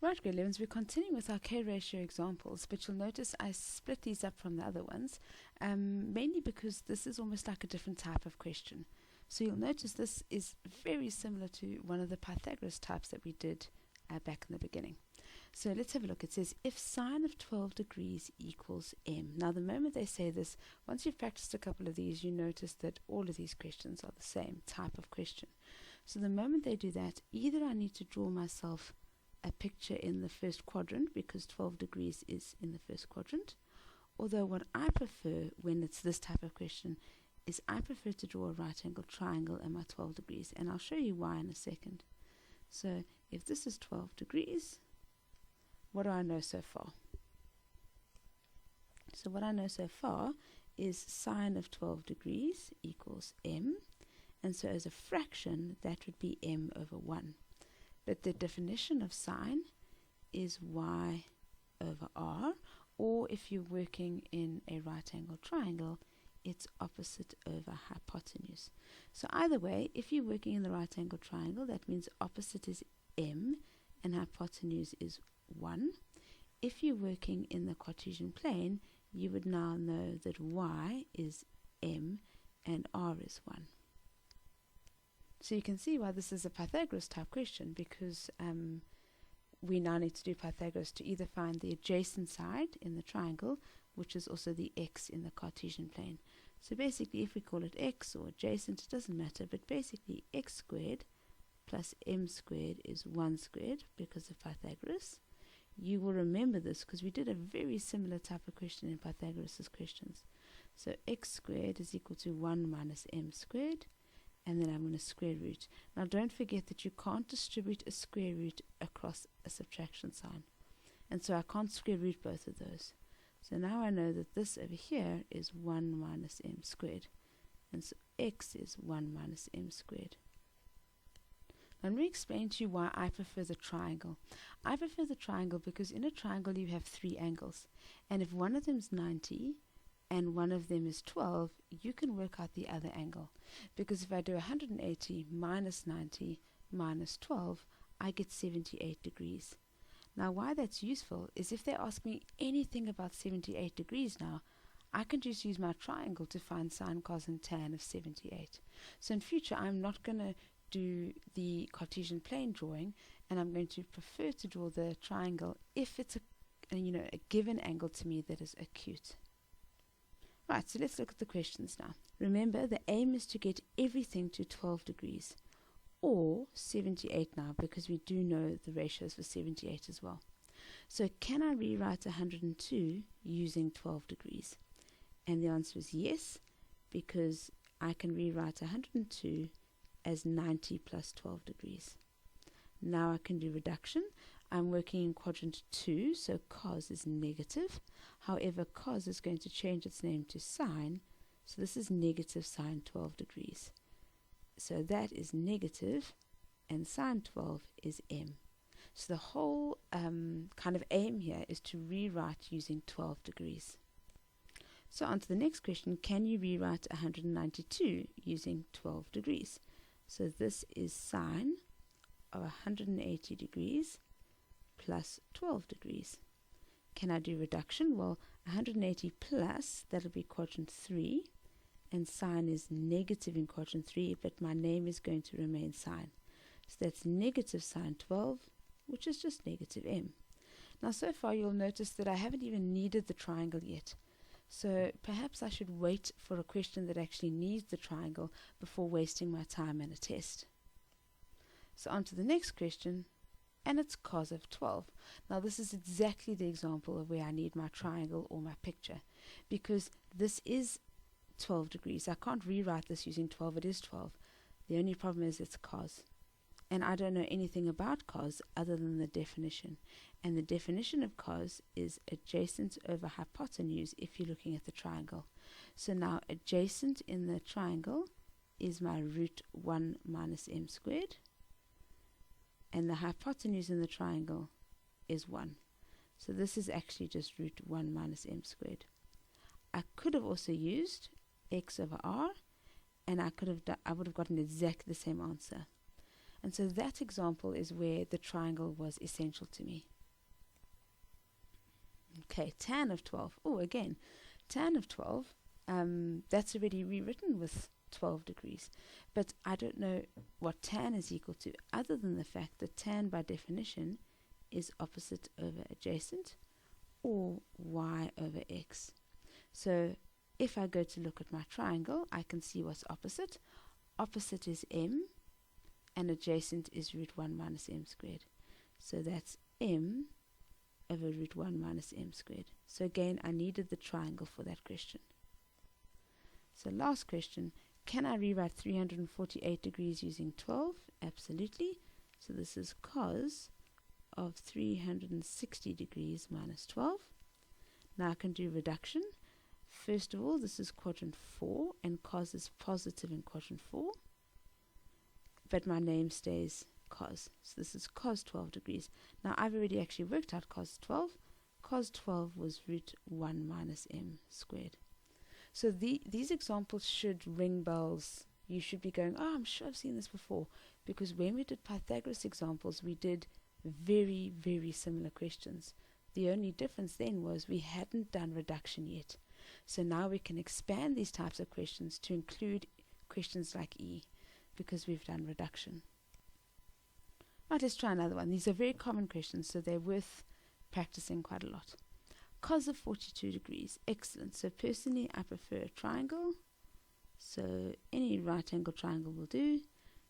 Right, grade 11s, we're continuing with our k-ratio examples, but you'll notice I split these up from the other ones, mainly because this is almost like a different type of question. So you'll notice this is very similar to one of the Pythagoras types that we did back in the beginning. So let's have a look. It says, if sine of 12 degrees equals m. Now, the moment they say this, once you've practiced a couple of these, you notice that all of these questions are the same type of question. So the moment they do that, either I need to draw myself a picture in the first quadrant, because 12 degrees is in the first quadrant, although what I prefer when it's this type of question is I prefer to draw a right angle triangle at my 12 degrees, and I'll show you why in a second. So if this is 12 degrees, what do I know so far? So what I know so far is sine of 12 degrees equals m, and so as a fraction that would be m over 1. But the definition of sine is y over r, or if you're working in a right angle triangle, it's opposite over hypotenuse. So either way, if you're working in the right angle triangle, that means opposite is m and hypotenuse is 1. If you're working in the Cartesian plane, you would now know that y is m and r is 1. So you can see why this is a Pythagoras type question, because we now need to do Pythagoras to either find the adjacent side in the triangle, which is also the x in the Cartesian plane. So basically, if we call it x or adjacent, it doesn't matter, but basically x squared plus m squared is 1 squared because of Pythagoras. You will remember this because we did a very similar type of question in Pythagoras' questions. So x squared is equal to 1 minus m squared, and then I'm going to square root. Now don't forget that you can't distribute a square root across a subtraction sign, and so I can't square root both of those. So now I know that this over here is 1 minus m squared, and so x is 1 minus m squared. Now let me explain to you why I prefer the triangle. I prefer the triangle because in a triangle you have 3 angles, and if one of them is 90 and one of them is 12, you can work out the other angle. Because if I do 180 minus 90 minus 12, I get 78 degrees. Now why that's useful is if they ask me anything about 78 degrees now, I can just use my triangle to find sine, cos and tan of 78. So in future I'm not going to do the Cartesian plane drawing, and I'm going to prefer to draw the triangle if it's a given angle to me that is acute. Right, so let's look at the questions now. Remember, the aim is to get everything to 12 degrees, or 78 now, because we do know the ratios for 78 as well. So can I rewrite 102 using 12 degrees? And the answer is yes, because I can rewrite 102 as 90 plus 12 degrees. Now I can do reduction. I'm working in quadrant 2, so cos is negative. However, cos is going to change its name to sine, so this is negative sine 12 degrees. So that is negative, and sine 12 is m. So the whole kind of aim here is to rewrite using 12 degrees. So on to the next question, can you rewrite 192 using 12 degrees? So this is sine of 180 degrees plus 12 degrees. Can I do reduction? Well, 180 plus, that'll be quadrant 3, and sine is negative in quadrant 3, but my name is going to remain sine. So that's negative sine 12, which is just negative m. Now so far you'll notice that I haven't even needed the triangle yet. So perhaps I should wait for a question that actually needs the triangle before wasting my time in a test. So on to the next question, and it's cos of 12. Now this is exactly the example of where I need my triangle or my picture, because this is 12 degrees. I can't rewrite this using 12, it is 12. The only problem is it's cos. And I don't know anything about cos other than the definition. And the definition of cos is adjacent over hypotenuse if you're looking at the triangle. So now adjacent in the triangle is my root 1 minus m squared. And the hypotenuse in the triangle is 1. So this is actually just root 1 minus m squared. I could have also used x over r, and I would have gotten exactly the same answer. And so that example is where the triangle was essential to me. Okay, tan of 12. Oh, again, tan of 12, that's already rewritten with 12 degrees. But I don't know what tan is equal to, other than the fact that tan, by definition, is opposite over adjacent, or y over x. So if I go to look at my triangle, I can see what's opposite. Opposite is m, and adjacent is root 1 minus m squared. So that's m over root 1 minus m squared. So again, I needed the triangle for that question. So last question, can I rewrite 348 degrees using 12? Absolutely. So this is cos of 360 degrees minus 12. Now I can do reduction. First of all, this is quadrant 4, and cos is positive in quadrant 4. But my name stays cos. So this is cos 12 degrees. Now I've already actually worked out cos 12. Cos 12 was root 1 minus m squared. So these examples should ring bells. You should be going, oh, I'm sure I've seen this before. Because when we did Pythagoras examples, we did very, very similar questions. The only difference then was we hadn't done reduction yet. So now we can expand these types of questions to include questions like E, because we've done reduction. Right, let's try another one. These are very common questions, so they're worth practicing quite a lot. Cos of 42 degrees. Excellent. So personally, I prefer a triangle. So any right angle triangle will do.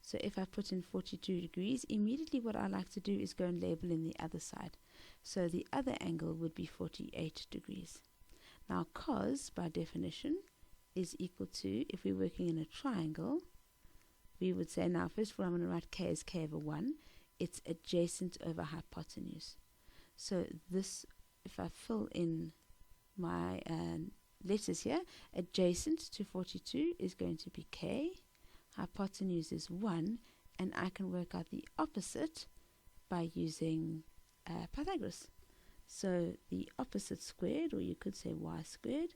So if I put in 42 degrees, immediately what I like to do is go and label in the other side. So the other angle would be 48 degrees. Now cos, by definition, is equal to, if we're working in a triangle, we would say, now first of all, I'm going to write k as k over 1. It's adjacent over hypotenuse. So this, if I fill in my letters here, adjacent to 42 is going to be k, hypotenuse is 1, and I can work out the opposite by using Pythagoras. So the opposite squared, or you could say y squared,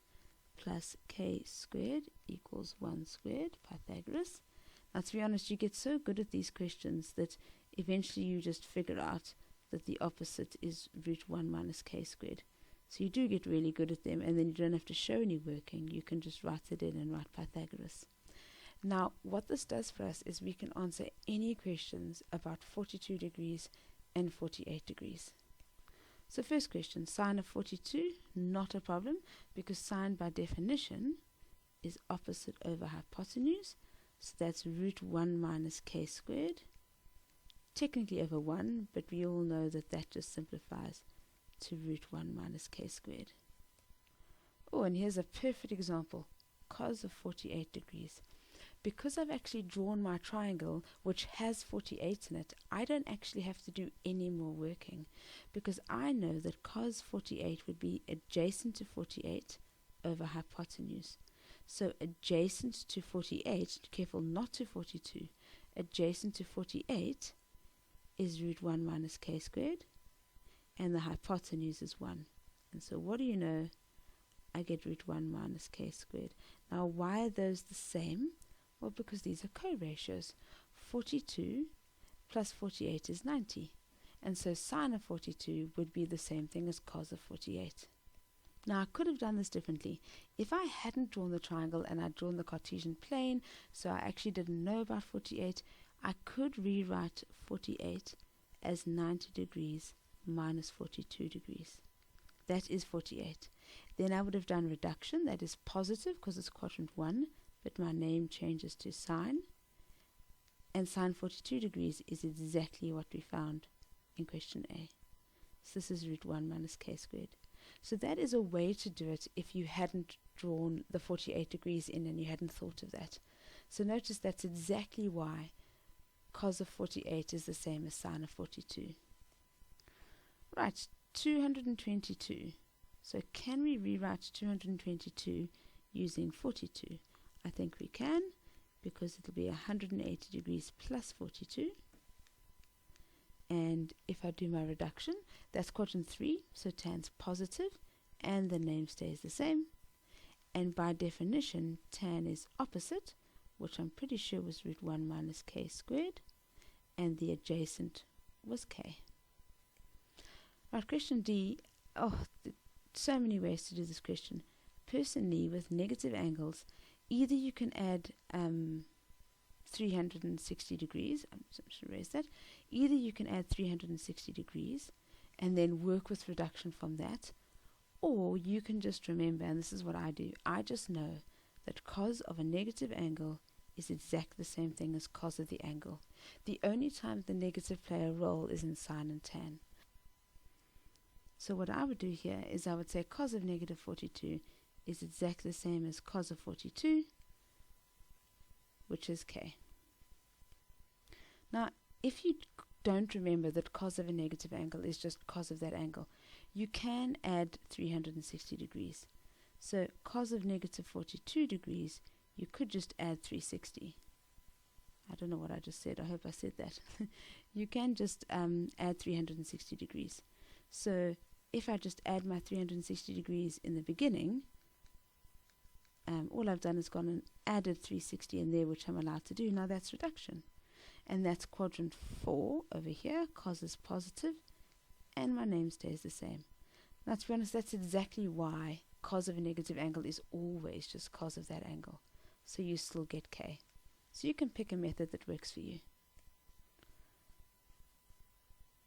plus k squared equals 1 squared, Pythagoras. Now to be honest, you get so good at these questions that eventually you just figure out that the opposite is root 1 minus k squared. So you do get really good at them, and then you don't have to show any working. You can just write it in and write Pythagoras. Now what this does for us is we can answer any questions about 42 degrees and 48 degrees. So first question, sine of 42, not a problem, because sine by definition is opposite over hypotenuse. So that's root 1 minus k squared. Technically over 1, but we all know that that just simplifies to root 1 minus k squared. Oh, and here's a perfect example, cos of 48 degrees. Because I've actually drawn my triangle, which has 48 in it, I don't actually have to do any more working, because I know that cos 48 would be adjacent to 48 over hypotenuse. So adjacent to 48, careful not to 42, adjacent to 48 is root 1 minus k squared, and the hypotenuse is 1. And so what do you know? I get root 1 minus k squared. Now why are those the same? Well, because these are co-ratios. 42 plus 48 is 90. And so sine of 42 would be the same thing as cos of 48. Now I could have done this differently. If I hadn't drawn the triangle and I'd drawn the Cartesian plane, so I actually didn't know about 48, I could rewrite 48 as 90 degrees minus 42 degrees. That is 48. Then I would have done reduction. That is positive because it's quadrant 1, but my name changes to sine. And sine 42 degrees is exactly what we found in question A. So this is root 1 minus k squared. So that is a way to do it if you hadn't drawn the 48 degrees in and you hadn't thought of that. So notice that's exactly why cos of 48 is the same as sine of 42. Right, 222. So can we rewrite 222 using 42? I think we can, because it'll be 180 degrees plus 42. And if I do my reduction, that's quadrant 3, so tan's positive, and the name stays the same. And by definition, tan is opposite, which I'm pretty sure was root 1 minus k squared, and the adjacent was k. Right, question D. Oh, so many ways to do this question. Personally, with negative angles, either you can add 360 degrees, I should erase that, either you can add 360 degrees and then work with reduction from that, or you can just remember, and this is what I do, I just know that cos of a negative angle is exactly the same thing as cos of the angle. The only time the negative play a role is in sine and tan. So what I would do here is I would say cos of negative 42 is exactly the same as cos of 42, which is k. Now, if you don't remember that cos of a negative angle is just cos of that angle, you can add 360 degrees. So cos of negative 42 degrees, you could just add 360. I don't know what I just said. I hope I said that. You can just add 360 degrees. So if I just add my 360 degrees in the beginning, all I've done is gone and added 360 in there, which I'm allowed to do. Now that's reduction. And that's quadrant 4 over here. Cos is positive, and my name stays the same. Now, to be honest, that's exactly why cos of a negative angle is always just cos of that angle. So you still get k. So you can pick a method that works for you.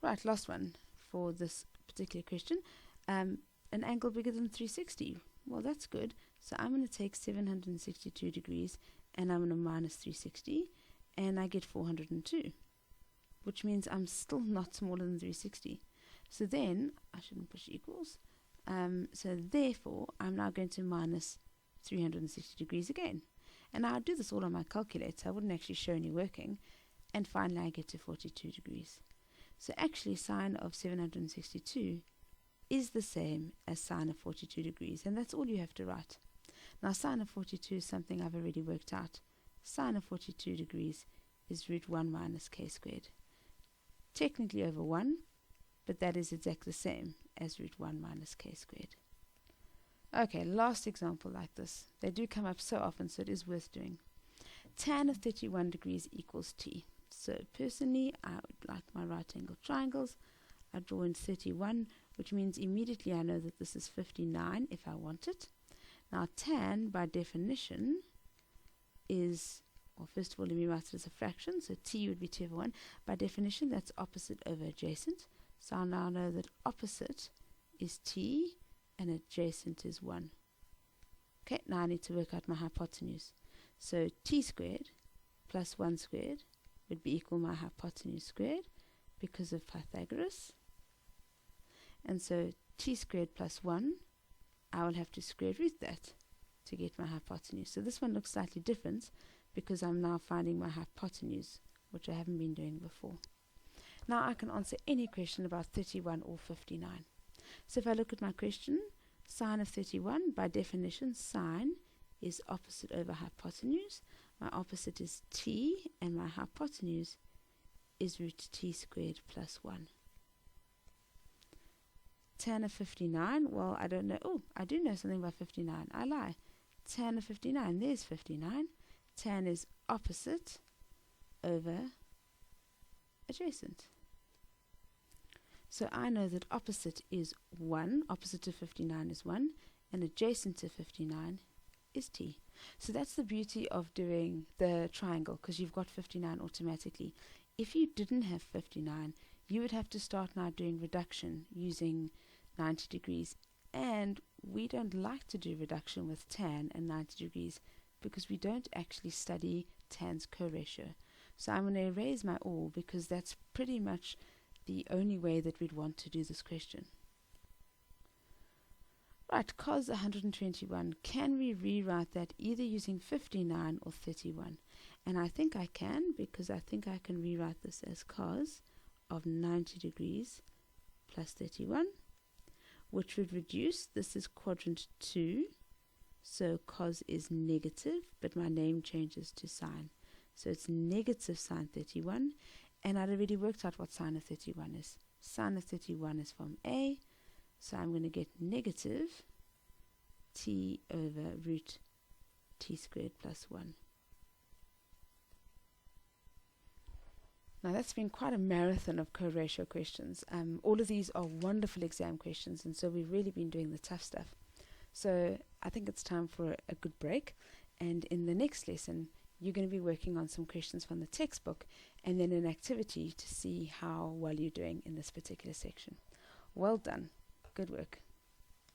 Right, last one for this particular question. An angle bigger than 360. Well, that's good. So I'm going to take 762 degrees, and I'm going to minus 360. And I get 402, which means I'm still not smaller than 360. So then, I shouldn't push equals. So therefore, I'm now going to minus 360 degrees again. And I'll do this all on my calculator. I wouldn't actually show any working. And finally, I get to 42 degrees. So actually, sine of 762 is the same as sine of 42 degrees. And that's all you have to write. Now, sine of 42 is something I've already worked out. Sine of 42 degrees is root 1 minus k squared. Technically over 1, but that is exactly the same as root 1 minus k squared. Okay, last example like this. They do come up so often, so it is worth doing. Tan of 31 degrees equals t. So personally, I would like my right angle triangles. I draw in 31, which means immediately I know that this is 59 if I want it. Now tan, by definition, is, well, first of all, let me write it as a fraction, so t would be 2 over 1. By definition, that's opposite over adjacent. So I now know that opposite is t and adjacent is 1. Okay, now I need to work out my hypotenuse. So t squared plus 1 squared would be equal my hypotenuse squared because of Pythagoras. And so t squared plus 1, I will have to square root that to get my hypotenuse. So this one looks slightly different because I'm now finding my hypotenuse, which I haven't been doing before. Now I can answer any question about 31 or 59. So if I look at my question, sine of 31, by definition, sine is opposite over hypotenuse. My opposite is t, and my hypotenuse is root t squared plus 1. Tan of 59, well, I don't know. Oh, I do know something about 59. I lie. Tan of 59, there's 59. Tan is opposite over adjacent. So I know that opposite is 1, opposite to 59 is 1, and adjacent to 59 is t. So that's the beauty of doing the triangle, because you've got 59 automatically. If you didn't have 59, you would have to start now doing reduction using 90 degrees. And we don't like to do reduction with tan and 90 degrees because we don't actually study tan's co-ratio. So I'm going to erase my all because that's pretty much the only way that we'd want to do this question. Right, cos 121. Can we rewrite that either using 59 or 31? And I think I can, because I think I can rewrite this as cos of 90 degrees plus 31, which would reduce. This is quadrant 2, so cos is negative, but my name changes to sine. So it's negative sine 31, and I'd already worked out what sine of 31 is. Sine of 31 is from A, so I'm going to get negative t over root t squared plus 1. Now that's been quite a marathon of code ratio questions. All of these are wonderful exam questions, and so we've really been doing the tough stuff. So I think it's time for a good break, and in the next lesson you're going to be working on some questions from the textbook and then an activity to see how well you're doing in this particular section. Well done. Good work.